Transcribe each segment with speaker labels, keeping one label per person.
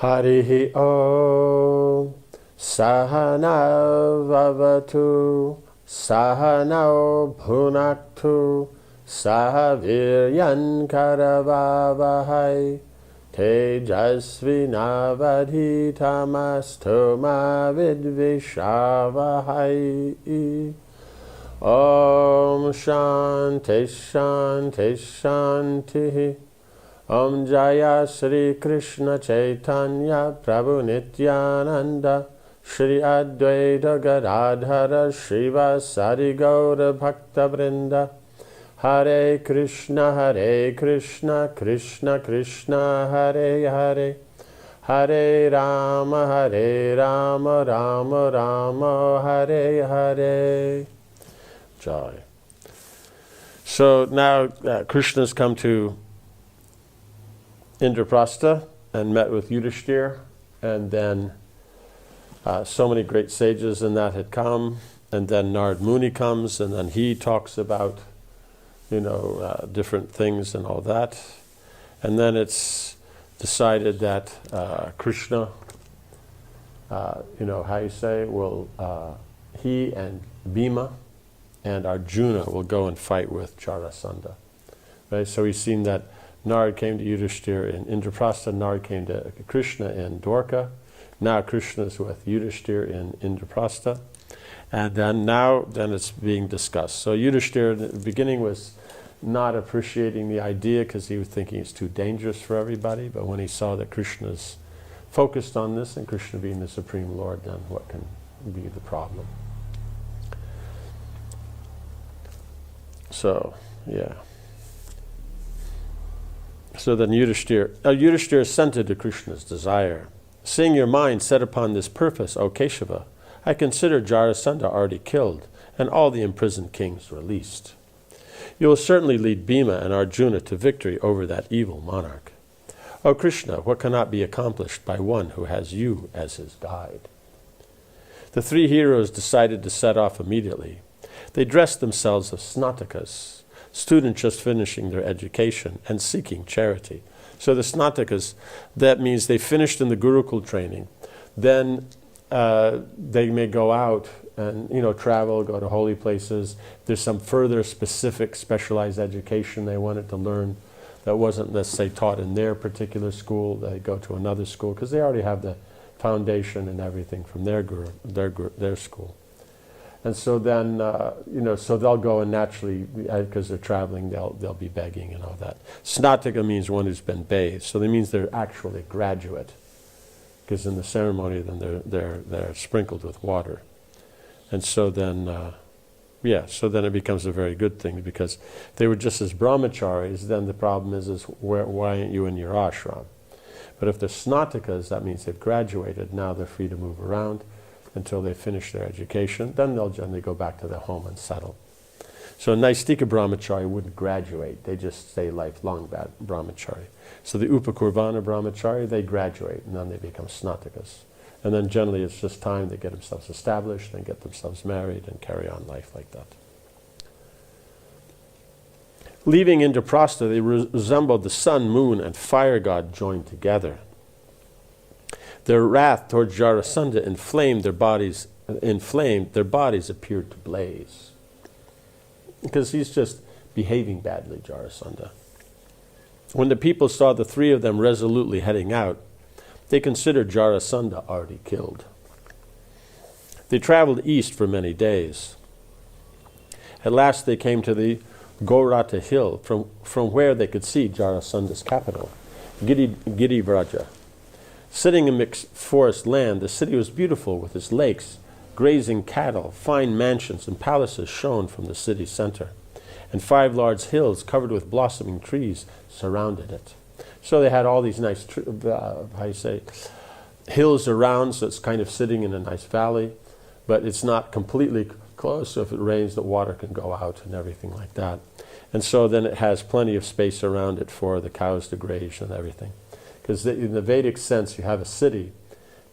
Speaker 1: Harihi Om Sahana Vavatu Sahanao Bhunaktu Sahaviryan Karavavahai Tejasvinavadhitamastu ma vidvishavahai. Om Shanti Shanti Shanti. Om Jaya Shri Krishna Chaitanya Prabhu Nityananda Shri Advaita Gadadhara Srivasadi Gaura Bhakta Vrinda. Hare Krishna Krishna Krishna Hare Hare, Hare Rama Rama Rama Hare Hare. Jai. So now Krishna's come to Indraprastha and met with Yudhishthira, and then so many great sages in that had come, and then Narad Muni comes, and then he talks about different things and all that. And then it's decided that Krishna, how you say, will, he and Bhima and Arjuna will go and fight with Jarasandha. Right? So we've seen that Narad came to Yudhishthira in Indraprastha, Narad came to Krishna in Dwarka. Now Krishna is with Yudhishthira in Indraprastha. And then it's being discussed. So Yudhishthira in the beginning was not appreciating the idea because he was thinking it's too dangerous for everybody. But when he saw that Krishna's focused on this, and Krishna being the Supreme Lord, then what can be the problem? So, yeah. So then Yudhishthira assented to Krishna's desire. Seeing your mind set upon this purpose, O Keshava, I consider Jarasandha already killed, and all the imprisoned kings released. You will certainly lead Bhima and Arjuna to victory over that evil monarch. O Krishna, what cannot be accomplished by one who has you as his guide? The three heroes decided to set off immediately. They dressed themselves as Snatakas, students just finishing their education and seeking charity. So the Snatakas, that means they finished in the Gurukul training. Then they may go out and travel, go to holy places. There's some further specific specialized education they wanted to learn that wasn't, let's say, taught in their particular school. They go to another school because they already have the foundation and everything from their school. And so then, so they'll go and naturally, because they're traveling, they'll be begging and all that. Snataka means one who's been bathed, so that means they're actually a graduate, because in the ceremony, then they're sprinkled with water, and so then, so then it becomes a very good thing, because if they were just as brahmacharis, then the problem is why aren't you in your ashram? But if they're snatakas, that means they've graduated. Now they're free to move around until they finish their education. Then they'll generally go back to their home and settle. So a Naistika brahmachari wouldn't graduate. They just stay lifelong brahmachari. So the Upakurvana brahmachari, they graduate, and then they become snatakas. And then generally it's just time they get themselves established and get themselves married and carry on life like that. Leaving Indraprastha, they resembled the sun, moon, and fire god joined together. Their wrath towards Jarasandha inflamed, their bodies appeared to blaze. Because he's just behaving badly, Jarasandha. When the people saw the three of them resolutely heading out, they considered Jarasandha already killed. They traveled east for many days. At last they came to the Gaurata hill, from where they could see Jarasandha's capital, Girivraja. Sitting amidst forest land, the city was beautiful with its lakes, grazing cattle, fine mansions and palaces shone from the city center, and 5 large hills covered with blossoming trees surrounded it. So they had all these nice, hills around, so it's kind of sitting in a nice valley, but it's not completely closed, so if it rains, the water can go out and everything like that. And so then it has plenty of space around it for the cows to graze and everything. Because in the Vedic sense, you have a city,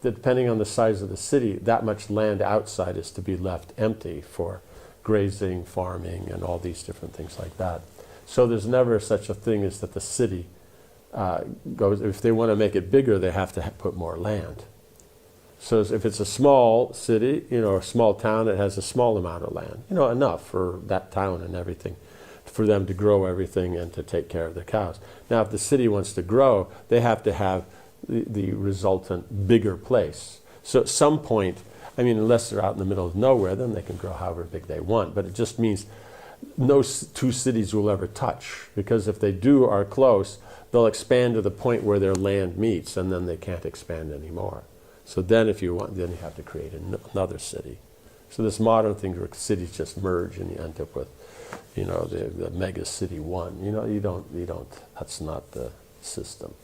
Speaker 1: that depending on the size of the city, that much land outside is to be left empty for grazing, farming, and all these different things like that. So there's never such a thing as that the city goes, if they want to make it bigger, they have to put more land. So if it's a small city, or a small town, it has a small amount of land, enough for that town and everything, for them to grow everything and to take care of the cows. Now, if the city wants to grow, they have to have the resultant bigger place. So at some point, unless they're out in the middle of nowhere, then they can grow however big they want. But it just means no two cities will ever touch, because if they do are close, they'll expand to the point where their land meets, and then they can't expand anymore. So then if you want, then you have to create another city. So this modern thing where cities just merge and you end up with, the mega city one. You don't, that's not the system.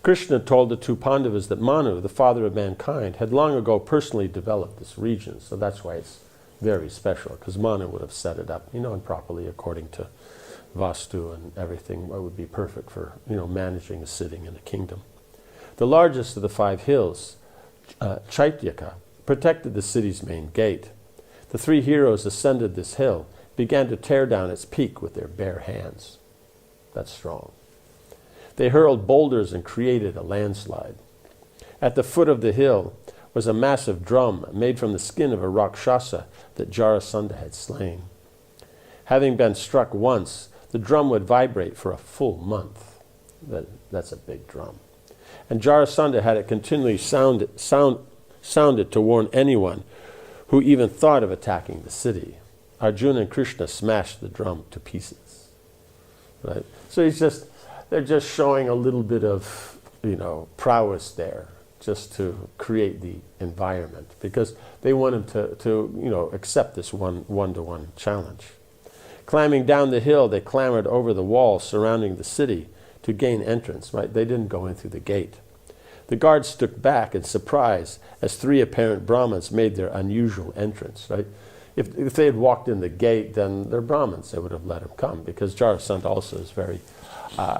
Speaker 1: Krishna told the two Pandavas that Manu, the father of mankind, had long ago personally developed this region. So that's why it's very special, because Manu would have set it up, and properly according to Vastu and everything. It would be perfect for, managing a sitting in a kingdom. The largest of the 5 hills, Chaityaka, protected the city's main gate. The 3 heroes ascended this hill, began to tear down its peak with their bare hands. That's strong. They hurled boulders and created a landslide. At the foot of the hill was a massive drum made from the skin of a Rakshasa that Jarasandha had slain. Having been struck once, the drum would vibrate for a full month. That's a big drum. And Jarasandha had it continually sounded to warn anyone who even thought of attacking the city. Arjuna and Krishna smashed the drum to pieces. Right? So they're just showing a little bit of, prowess there, just to create the environment, because they want him to accept this one-to-one challenge. Climbing down the hill, they clambered over the wall surrounding the city to gain entrance. Right? They didn't go in through the gate. The guards stood back in surprise as 3 apparent Brahmins made their unusual entrance. Right? If they had walked in the gate, then they're Brahmins. They would have let them come, because Jarasandha also is very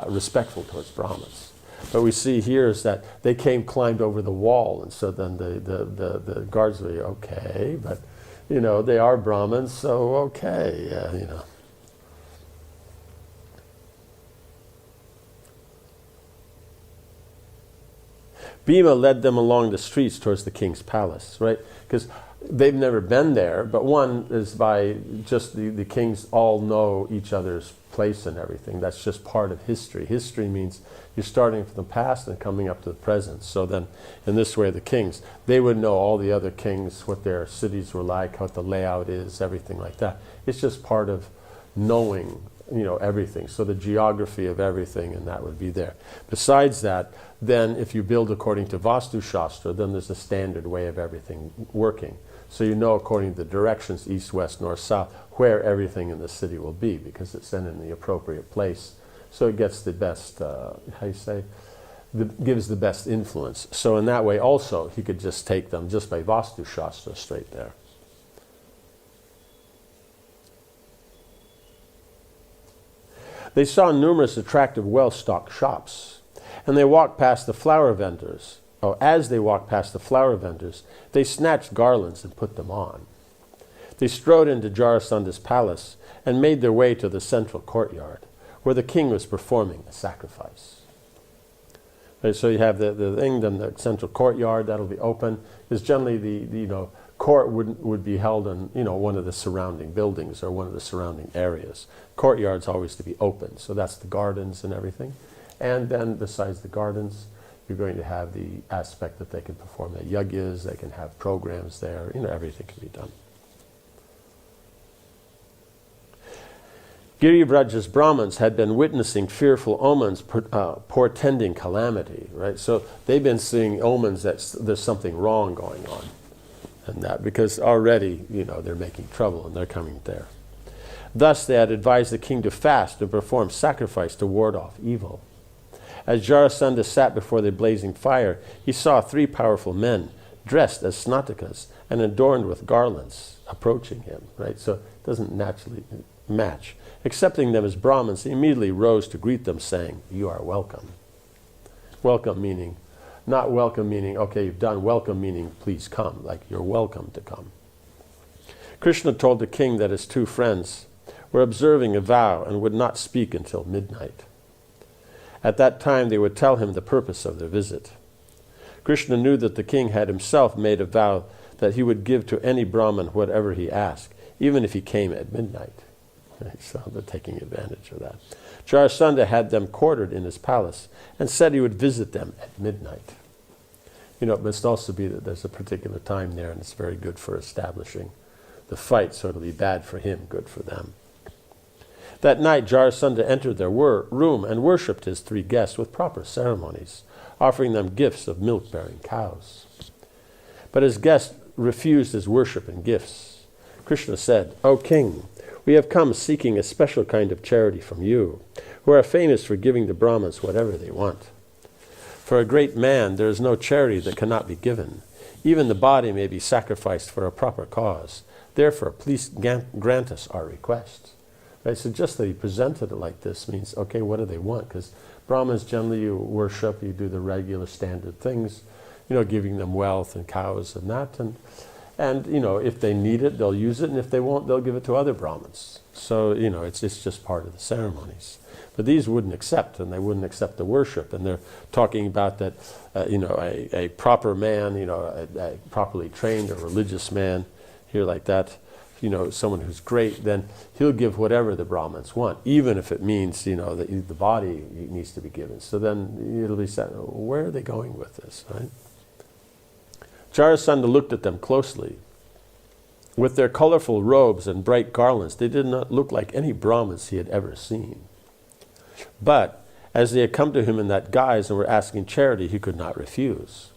Speaker 1: respectful towards Brahmins. But we see here is that they climbed over the wall, and so then the guards were okay, but they are Brahmins, so okay, Bhima led them along the streets towards the king's palace, right? Because they've never been there, but one is by just the kings all know each other's place and everything. That's just part of history. History means you're starting from the past and coming up to the present. So then, in this way, the kings, they would know all the other kings, what their cities were like, what the layout is, everything like that. It's just part of knowing, everything. So the geography of everything, and that would be there. Besides that, then if you build according to Vastu Shastra, then there's a standard way of everything working. So according to the directions, east, west, north, south, where everything in the city will be, because it's then in the appropriate place. So it gets the best, gives the best influence. So in that way also, he could just take them just by Vastu Shastra straight there. They saw numerous attractive, well-stocked shops, and they walked past the flower vendors. As they walked past the flower vendors, they snatched garlands and put them on. They strode into Jarasandha's palace and made their way to the central courtyard, where the king was performing a sacrifice. Right, so you have the thing, then the central courtyard that'll be open. Is generally the court would be held in one of the surrounding buildings or one of the surrounding areas. Courtyard's always to be open, so that's the gardens and everything. And then besides the gardens, you're going to have the aspect that they can perform the yagyas, they can have programs there, everything can be done. Girivraja's Brahmins had been witnessing fearful omens portending calamity, right? So they've been seeing omens that there's something wrong going on. And that, because already, they're making trouble and they're coming there. Thus they had advised the king to fast and perform sacrifice to ward off evil. As Jarasandha sat before the blazing fire, he saw 3 powerful men, dressed as Snatakas and adorned with garlands, approaching him, right? So it doesn't naturally match. Accepting them as Brahmins, he immediately rose to greet them, saying, "You are welcome." Welcome meaning, not welcome meaning, okay, you've done. Welcome meaning, please come, like you're welcome to come. Krishna told the king that his two friends were observing a vow and would not speak until midnight. At that time they would tell him the purpose of their visit. Krishna knew that the king had himself made a vow that he would give to any Brahmin whatever he asked, even if he came at midnight. So they're taking advantage of that. Jarasandha had them quartered in his palace and said he would visit them at midnight. It must also be that there's a particular time there, and it's very good for establishing the fight, so it'll be bad for him, good for them. That night, Jarasandha entered their room and worshipped his three guests with proper ceremonies, offering them gifts of milk-bearing cows. But his guests refused his worship and gifts. Krishna said, "O king, we have come seeking a special kind of charity from you, who are famous for giving the Brahmins whatever they want. For a great man, there is no charity that cannot be given. Even the body may be sacrificed for a proper cause. Therefore, please grant us our request." Right? So just that he presented it like this means, okay, what do they want? Because Brahmins generally you worship, you do the regular standard things, giving them wealth and cows and that. And if they need it, they'll use it, and if they won't, they'll give it to other Brahmins. So, it's just part of the ceremonies. But these wouldn't accept, and they wouldn't accept the worship. And they're talking about that, a proper man, a properly trained or religious man, here like that, someone who's great, then he'll give whatever the Brahmins want, even if it means, that the body needs to be given. So then it'll be said, where are they going with this, right? Jarasandha looked at them closely. With their colorful robes and bright garlands, they did not look like any Brahmins he had ever seen. But as they had come to him in that guise and were asking charity, he could not refuse.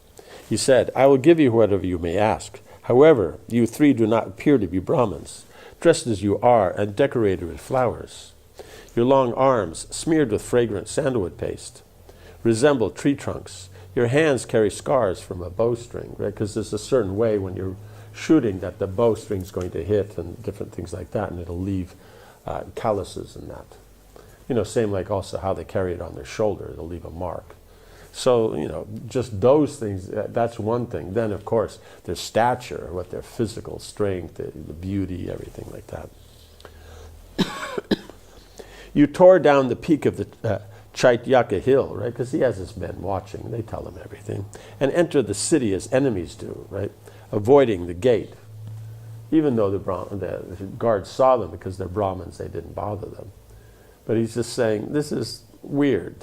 Speaker 1: He said, "I will give you whatever you may ask. However, you three do not appear to be Brahmins, dressed as you are and decorated with flowers. Your long arms, smeared with fragrant sandalwood paste, resemble tree trunks. Your hands carry scars from a bowstring," right? Because there's a certain way when you're shooting that the bowstring's going to hit and different things like that, and it'll leave calluses and that. Same like also how they carry it on their shoulder, it'll leave a mark. So, just those things, that's one thing. Then, of course, their stature, what their physical strength, the beauty, everything like that. You tore down the peak of the Chaityaka hill, right? Because he has his men watching. They tell him everything. And entered the city as enemies do, right? Avoiding the gate. Even though the guards saw them because they're Brahmins, they didn't bother them. But he's just saying, this is weird.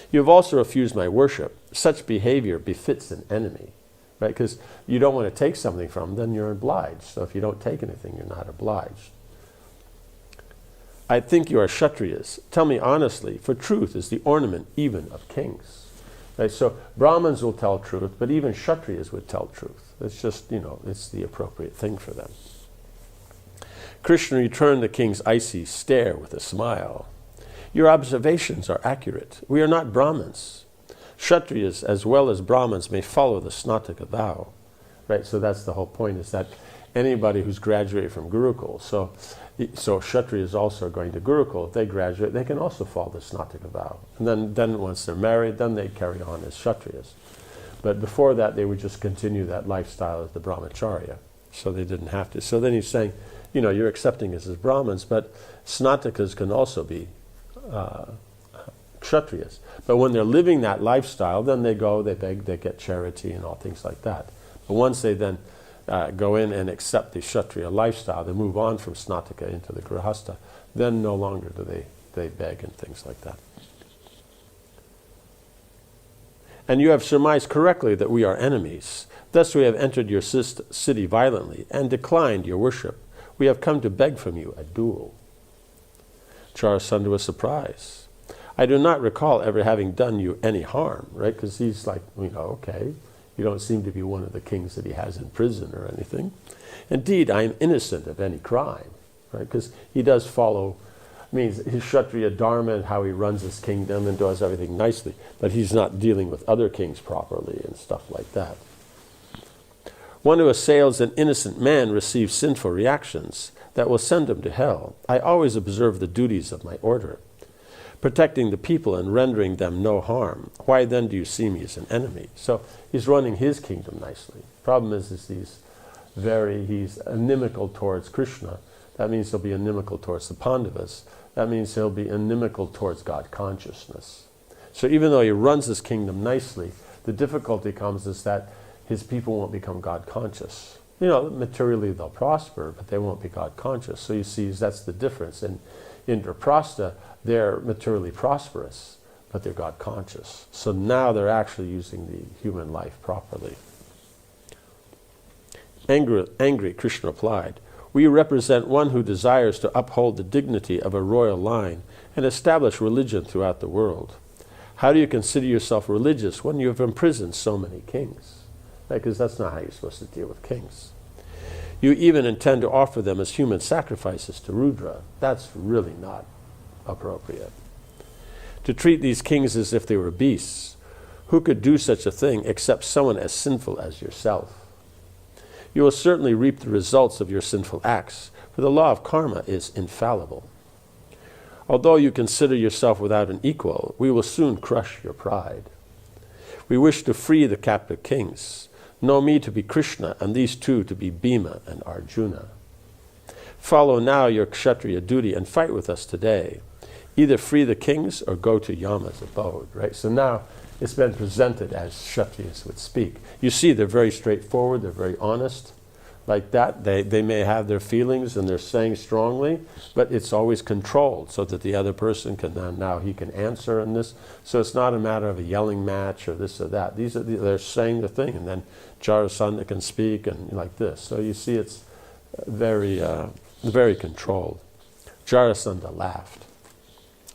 Speaker 1: You have also refused my worship. Such behavior befits an enemy, right? Because you don't want to take something from them, then you're obliged. So if you don't take anything, you're not obliged. I think you are Kshatriyas. Tell me honestly, for truth is the ornament even of kings. Right? So Brahmins will tell truth, but even Kshatriyas would tell truth. It's just, it's the appropriate thing for them. Krishna returned the king's icy stare with a smile. Your observations are accurate. We are not Brahmins. Kshatriyas as well as Brahmins may follow the Snataka vow. Right? So that's the whole point, is that anybody who's graduated from Gurukul, so Kshatriyas also are going to Gurukul, if they graduate, they can also follow the Snataka vow. And then once they're married, then they carry on as Kshatriyas. But before that, they would just continue that lifestyle as the Brahmacharya. So they didn't have to. So then he's saying, you're accepting us as Brahmins, but Snatakas can also be Kshatriyas. But when they're living that lifestyle, then they go, they beg, they get charity and all things like that. But once they then go in and accept the Kshatriya lifestyle, they move on from Snataka into the Grihastha, then no longer do they beg and things like that. And you have surmised correctly that we are enemies. Thus we have entered your city violently and declined your worship. We have come to beg from you a duel. Jarasandha was surprised. I do not recall ever having done you any harm, right? Because he's like, okay, you don't seem to be one of the kings that he has in prison or anything. Indeed, I am innocent of any crime, right? Because he does follow, means his Kshatriya dharma and how he runs his kingdom and does everything nicely, but he's not dealing with other kings properly and stuff like that. One who assails an innocent man receives sinful reactions that will send him to hell. I always observe the duties of my order, protecting the people and rendering them no harm. Why then do you see me as an enemy? So he's running his kingdom nicely. Problem is these he's inimical towards Krishna. That means he'll be inimical towards the Pandavas. That means he'll be inimical towards God consciousness. So even though he runs his kingdom nicely, the difficulty comes is that his people won't become God conscious. Materially they'll prosper, but they won't be God conscious. So you see, that's the difference. In Indraprastha, they're materially prosperous, but they're God conscious. So now they're actually using the human life properly. Angry, Krishna replied, "We represent one who desires to uphold the dignity of a royal line and establish religion throughout the world. How do you consider yourself religious when you have imprisoned so many kings?" Because that's not how you're supposed to deal with kings. "You even intend to offer them as human sacrifices to Rudra. That's really not appropriate. To treat these kings as if they were beasts. Who could do such a thing except someone as sinful as yourself? You will certainly reap the results of your sinful acts, for the law of karma is infallible. Although you consider yourself without an equal, we will soon crush your pride. We wish to free the captive kings. Know me to be Krishna, and these two to be Bhima and Arjuna. Follow now your kshatriya duty and fight with us today. Either free the kings or go to Yama's abode." Right? So now it's been presented as Kshatriyas would speak. You see, they're very straightforward, they're very honest. Like that, they may have their feelings and they're saying strongly, but it's always controlled so that the other person can now he can answer in this. So it's not a matter of a yelling match or this or that. They're saying the thing, and then Jarasandha can speak and like this. So you see, it's very controlled. Jarasandha laughed.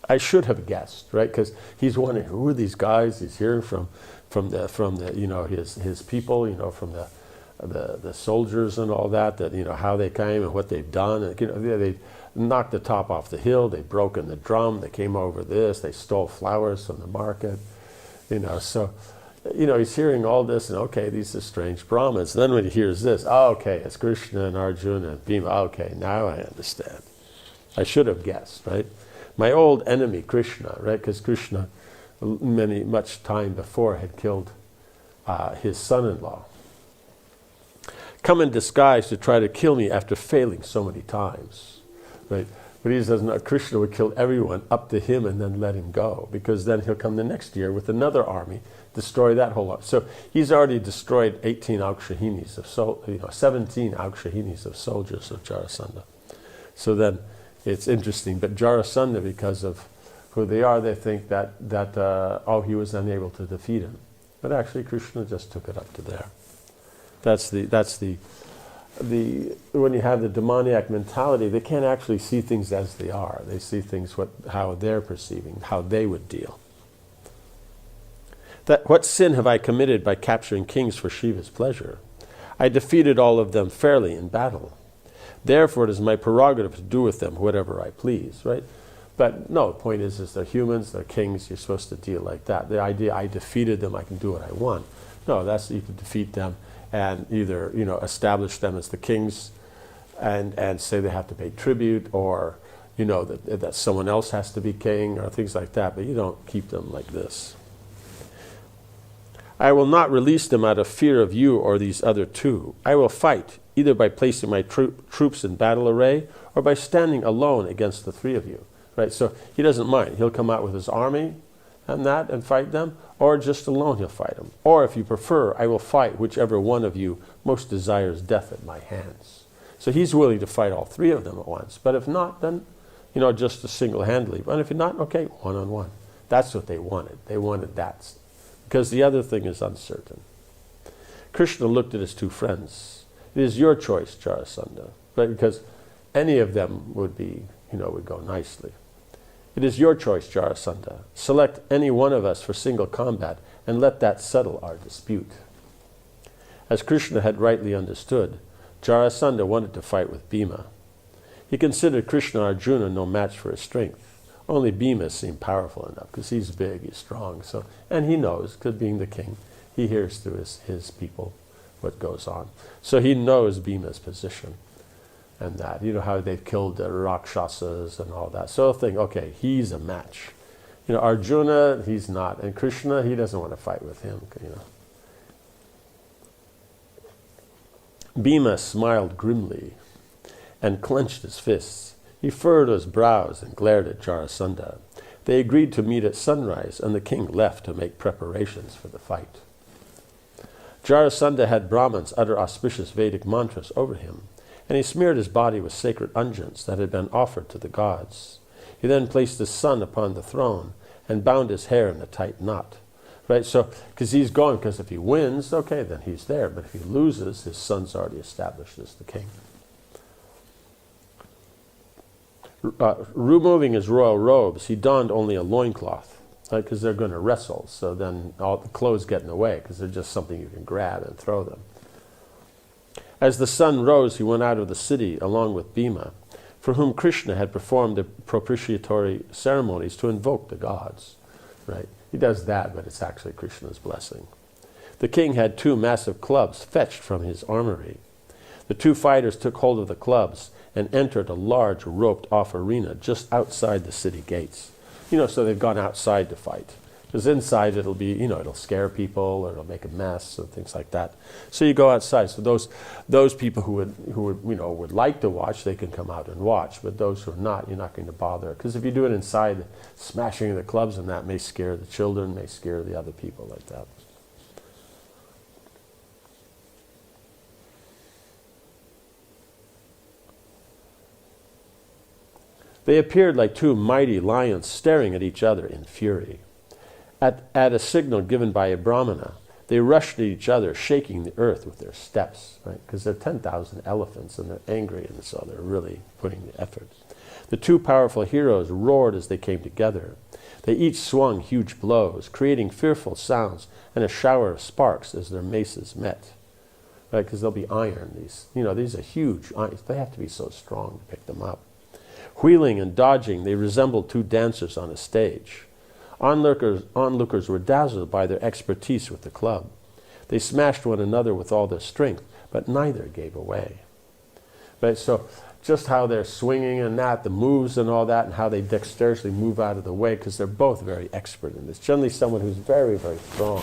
Speaker 1: I should have guessed, right? Because he's wondering, who are these guys? He's hearing from the his people, from the soldiers and all that how they came and what they've done. And, they knocked the top off the hill. They've broken the drum. They came over this. They stole flowers from the market. So he's hearing all this, and okay, these are strange Brahmins. And then when he hears this, okay, it's Krishna and Arjuna and Bhima. Okay, now I understand. I should have guessed, right? My old enemy, Krishna, right? Because Krishna, much time before, had killed his son-in-law. Come in disguise to try to kill me after failing so many times, right? But he says, no, Krishna would kill everyone up to him and then let him go, because then he'll come the next year with another army, destroy that whole army. So he's already destroyed 17 Akshahinis of soldiers of Jarasandha. So then it's interesting, but Jarasandha, because of who they are, they think that he was unable to defeat him. But actually Krishna just took it up to there. That's the when you have the demoniac mentality, they can't actually see things as they are. They see things how they're perceiving, how they would deal. What sin have I committed by capturing kings for Shiva's pleasure? I defeated all of them fairly in battle. Therefore, it is my prerogative to do with them whatever I please, right? But no, the point is they're humans, they're kings, you're supposed to deal like that. The idea, I defeated them, I can do what I want. No, that's you can defeat them and either, establish them as the kings and say they have to pay tribute, or, that someone else has to be king, or things like that, but you don't keep them like this. I will not release them out of fear of you or these other two. I will fight, either by placing my troops in battle array or by standing alone against the three of you. Right? So he doesn't mind. He'll come out with his army and fight them, or just alone he'll fight them. Or if you prefer, I will fight whichever one of you most desires death at my hands. So he's willing to fight all three of them at once. But if not, then, just single-handedly. But if not, okay, one-on-one. That's what they wanted. They wanted that. Because the other thing is uncertain. Krishna looked at his two friends. It is your choice, Jarasandha, right? Because any of them would go nicely. It is your choice, Jarasandha. Select any one of us for single combat, and let that settle our dispute. As Krishna had rightly understood, Jarasandha wanted to fight with Bhima. He considered Krishna Arjuna no match for his strength. Only Bhima seemed powerful enough, because he's big, he's strong. And he knows, because being the king, he hears through his people what goes on. So he knows Bhima's position. And that, how they've killed the Rakshasas and all that. So he'll think, okay, he's a match. Arjuna, he's not. And Krishna, he doesn't want to fight with him. Bhima smiled grimly and clenched his fists. He furrowed his brows and glared at Jarasandha. They agreed to meet at sunrise, and the king left to make preparations for the fight. Jarasandha had Brahmins utter auspicious Vedic mantras over him, and he smeared his body with sacred unguents that had been offered to the gods. He then placed his son upon the throne and bound his hair in a tight knot. Right, so, because he's going, because if he wins, okay, then he's there. But if he loses, his son's already established as the king. Removing his royal robes, he donned only a loincloth, right, because they're going to wrestle. So then all the clothes get in the way, because they're just something you can grab and throw them. As the sun rose, he went out of the city along with Bhima, for whom Krishna had performed the propitiatory ceremonies to invoke the gods. Right? He does that, but it's actually Krishna's blessing. The king had 2 massive clubs fetched from his armory. The 2 fighters took hold of the clubs and entered a large roped-off arena just outside the city gates. So they've gone outside to fight. Because inside it'll be, it'll scare people or it'll make a mess and things like that. So you go outside. So those people who would like to watch, they can come out and watch. But those who are not, you're not going to bother. Because if you do it inside, smashing the clubs and that may scare the children, may scare the other people like that. They appeared like 2 mighty lions staring at each other in fury. At a signal given by a Brahmana, they rushed at each other, shaking the earth with their steps, right? Because they're 10,000 elephants and they're angry, and so they're really putting the effort. The 2 powerful heroes roared as they came together. They each swung huge blows, creating fearful sounds and a shower of sparks as their maces met. Right? Because they'll be iron. These are huge. They have to be so strong to pick them up. Wheeling and dodging, they resembled 2 dancers on a stage. Onlookers were dazzled by their expertise with the club. They smashed one another with all their strength, but neither gave away. Right? So just how they're swinging and that, the moves and all that, and how they dexterously move out of the way, because they're both very expert in this. Generally someone who's very, very strong,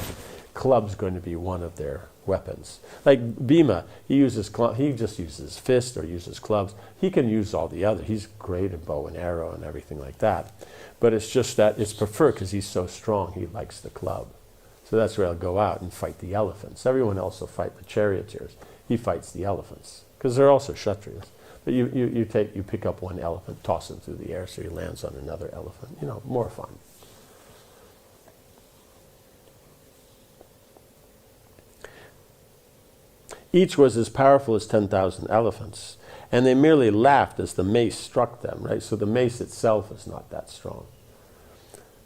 Speaker 1: club's going to be one of their weapons. Like Bhima, he just uses his fist or uses clubs. He can use all the other. He's great at bow and arrow and everything like that. But it's just that it's preferred because he's so strong, he likes the club. So that's where he'll go out and fight the elephants. Everyone else will fight the charioteers. He fights the elephants because they're also Kshatriyas. But you pick up one elephant, toss him through the air so he lands on another elephant. More fun. Each was as powerful as 10,000 elephants, and they merely laughed as the mace struck them, right? So the mace itself is not that strong,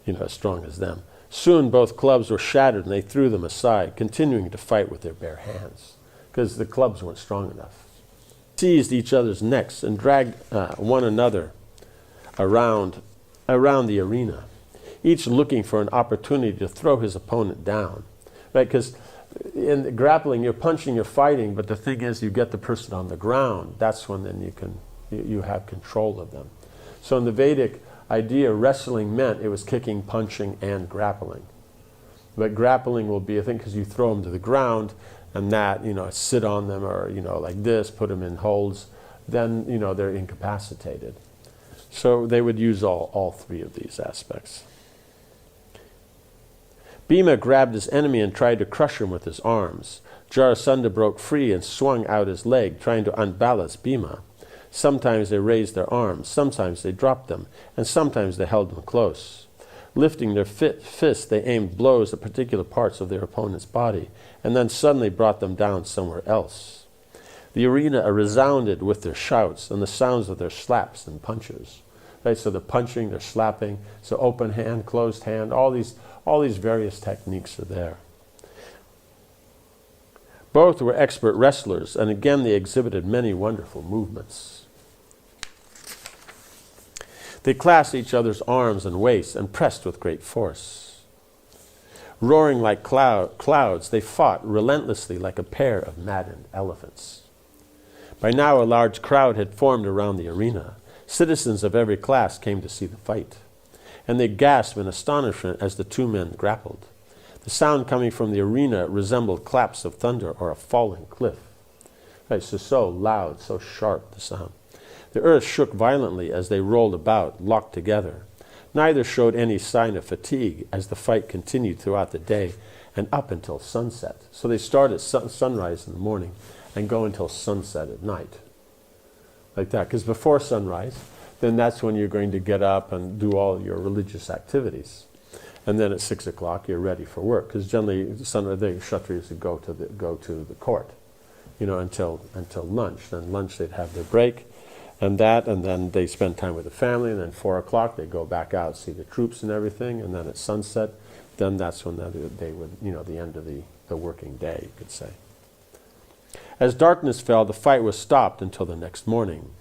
Speaker 1: as strong as them. Soon both clubs were shattered, and they threw them aside, continuing to fight with their bare hands, because the clubs weren't strong enough. Seized each other's necks and dragged one another around the arena, each looking for an opportunity to throw his opponent down, right? Because in grappling, you're punching, you're fighting, but the thing is, you get the person on the ground. That's when then you have control of them. So in the Vedic idea, wrestling meant it was kicking, punching, and grappling. But grappling will be, I think, because you throw them to the ground, and that, sit on them or, like this, put them in holds, then, they're incapacitated. So they would use all 3 of these aspects. Bhima grabbed his enemy and tried to crush him with his arms. Jarasandha broke free and swung out his leg, trying to unbalance Bhima. Sometimes they raised their arms, sometimes they dropped them, and sometimes they held them close. Lifting their fists, they aimed blows at particular parts of their opponent's body, and then suddenly brought them down somewhere else. The arena resounded with their shouts and the sounds of their slaps and punches. Right? So the punching, they're slapping, so open hand, closed hand, all these various techniques are there. Both were expert wrestlers, and again they exhibited many wonderful movements. They clasped each other's arms and waists and pressed with great force. Roaring like clouds, they fought relentlessly like a pair of maddened elephants. By now a large crowd had formed around the arena. Citizens of every class came to see the fight, and they gasped in astonishment as the 2 men grappled. The sound coming from the arena resembled claps of thunder or a falling cliff. Right, so loud, so sharp the sound. The earth shook violently as they rolled about, locked together. Neither showed any sign of fatigue as the fight continued throughout the day and up until sunset. So they start at sunrise in the morning and go until sunset at night. Like that, because before sunrise, then that's when you're going to get up and do all your religious activities. And then at 6 o'clock, you're ready for work, because generally sunrise, the Kshatriyas would go to the court, until lunch. Then lunch, they'd have their break, and then they spend time with the family, and then 4 o'clock, they go back out, see the troops and everything, and then at sunset, then that's when they would, the end of the working day, you could say. As darkness fell, the fight was stopped until the next morning.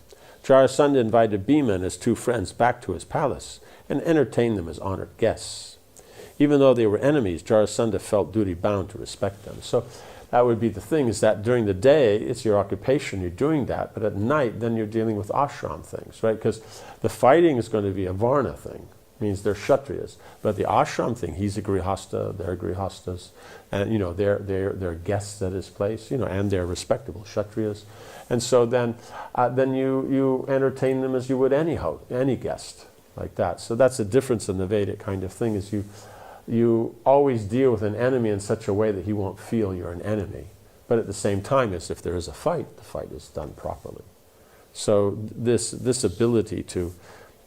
Speaker 1: Jarasandha invited Bhima and his 2 friends back to his palace and entertained them as honored guests. Even though they were enemies, Jarasandha felt duty-bound to respect them. So that would be the thing, is that during the day, it's your occupation, you're doing that, but at night, then you're dealing with ashram things, right? Because the fighting is going to be a varna thing, means they're Kshatriyas. But the ashram thing, he's a grihasta, they're grihastas, and they're guests at his place, and they're respectable Kshatriyas. And so then you entertain them as you would any guest, like that. So that's the difference in the Vedic kind of thing, is you always deal with an enemy in such a way that he won't feel you're an enemy. But at the same time, as if there is a fight, the fight is done properly. So this ability to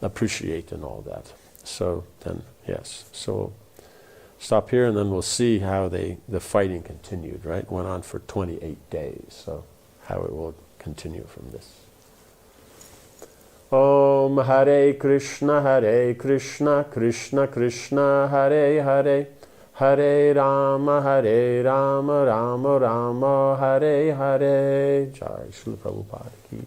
Speaker 1: appreciate and all that. So then, yes. So we'll stop here, and then we'll see how the fighting continued, right? Went on for 28 days. So how it will continue from this. Om Hare Krishna, Krishna Krishna, Hare Hare, Hare Rama, Rama Rama, Hare Hare. Jai Srila Prabhupada ki